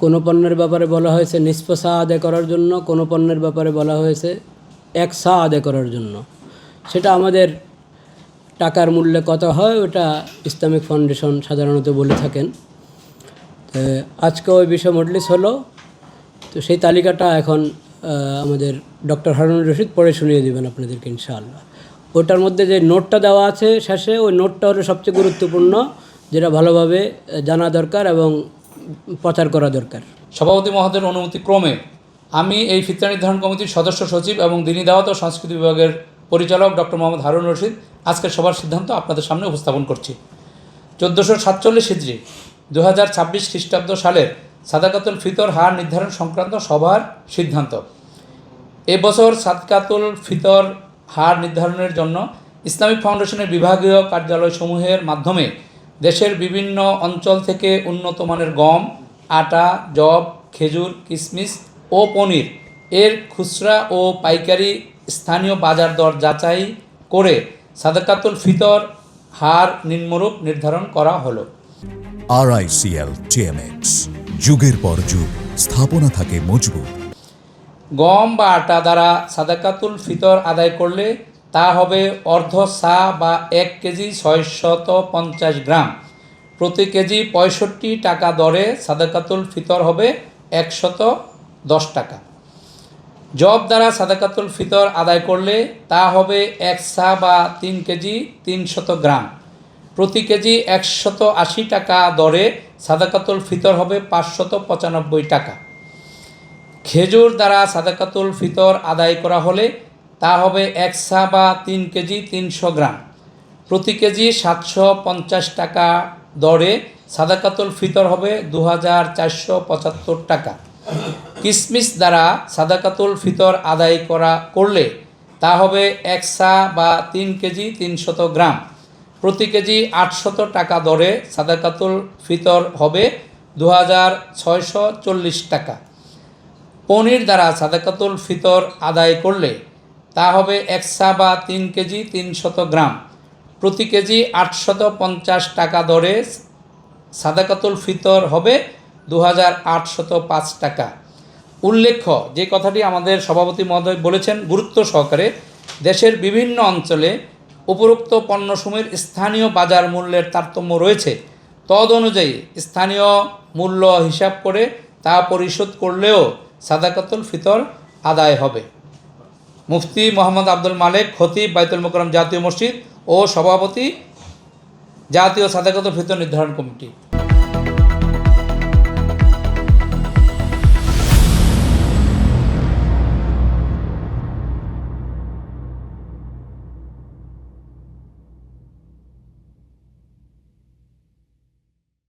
কোনো পণ্যের ব্যাপারে বলা হয়েছে নিসফ সা আদায় করার জন্য, কোনো পণ্যের ব্যাপারে বলা হয়েছে 1 সা আদায় করার জন্য। সেটা আমাদের টাকার মূল্যে কত হয় ওটা ইসলামিক ফাউন্ডেশন সাধারণত বলে থাকেন। তো আজকে ওই বিষয় মজলিস হলো, তো সেই তালিকাটা এখন আমাদের ডক্টর হারুনুর রশিদ পড়ে শুনিয়ে দেবেন আপনাদেরকে ইনশাআল্লাহ। ওটার মধ্যে যে নোটটা দেওয়া আছে শেষে, ওই নোটটা হলো সবচেয়ে গুরুত্বপূর্ণ, যেটা ভালোভাবে জানা দরকার এবং প্রচার করা দরকার। সভাপতি মহোদয়ের অনুমতি ক্রমে আমি এই ফিতরা নির্ধারণ কমিটির সদস্য সচিব এবং দ্বীনী দাওয়াত ও সংস্কৃতি বিভাগের পরিচালক ডক্টর মোহাম্মদ হারুনুর রশিদ আজকের সভার সিদ্ধান্ত আপনাদের সামনে উপস্থাপন করছি। 1447 হিজরি 2026 খ্রিস্টাব্দ সালের সাদাকাতুল ফিতর হার নির্ধারণ সংক্রান্ত সভার সিদ্ধান্ত। এবছর সাদকাতুল ফিতর হার নির্ধারণের জন্য ইসলামিক ফাউন্ডেশনের বিভাগীয় কার্যালয়সমূহের মাধ্যমে দেশের বিভিন্ন অঞ্চল থেকে উন্নত মানের গম, আটা, যব, খেজুর, কিশমিশ ও পনির এর খুচরা ও পাইকারি স্থানীয় বাজার দর যাচাই করে সাদাকাতুল ফিতর হার নিম্নরূপ নির্ধারণ করা হলো। RICL TMX, যুগের পর যুগ স্থাপনা থাকে মজবুত। গম বা আটা দ্বারা সাদাকাতুল ফিতর আদায় করলে তা হবে অর্ধ সা বা 1 কেজি 650 গ্রাম। প্রতি কেজি 65 টাকা দরে সাদাকাতুল ফিতর হবে 110 টাকা। জব দ্বারা সাদাকাতুল ফিতর আদায় করলে তা হবে 1 সা বা 3 কেজি 300 গ্রাম। প্রতি কেজি 180 টাকা দরে সাদাকাতুল ফিতর হবে 595 টাকা। খেজুর দ্বারা সাদাকাতুল ফিতর আদায় করা হলে তা হবে 1 সা বা 3 কেজি 300 গ্রাম। প্রতি কেজি 750 টাকা দরে সাদাকাতুল ফিতর হবে 2475 টাকা। কিশমিশ দ্বারা সাদাকাতুল ফিতর আদায় করলে তা হবে 1 সা বা 3 কেজি 300 গ্রাম। প্রতি কেজি 800 টাকা দরে সাদাকাতুল ফিতর হবে 2640 টাকা। পনির দ্বারা সাদাকাতুল ফিতর আদায় করলে তা হবে 1 সা বা 3 কেজি 300 গ্রাম। প্রতি কেজি 850 টাকা দরে সাদাকাতুল ফিতর হবে 2805 টাকা। উল্লেখ্য, যে কথাটি আমাদের সভাপতি মহোদয় বলেছেন গুরুত্ব সহকারে, দেশের বিভিন্ন অঞ্চলে উপরোক্ত পণ্যসমূহের স্থানীয় বাজার মূল্যের তারতম্য রয়েছে। তদ অনুযায়ী স্থানীয় মূল্য হিসাব করে তা পরিশোধ করলেও সাদাকাতুল ফিতর আদায় হবে। মুফতি মোহাম্মদ আব্দুল মালেক, খতিব, বাইতুল মোকাররম জাতীয় মসজিদ ও সভাপতি, জাতীয় সাদাকাতুল ফিতর নির্ধারণ কমিটি।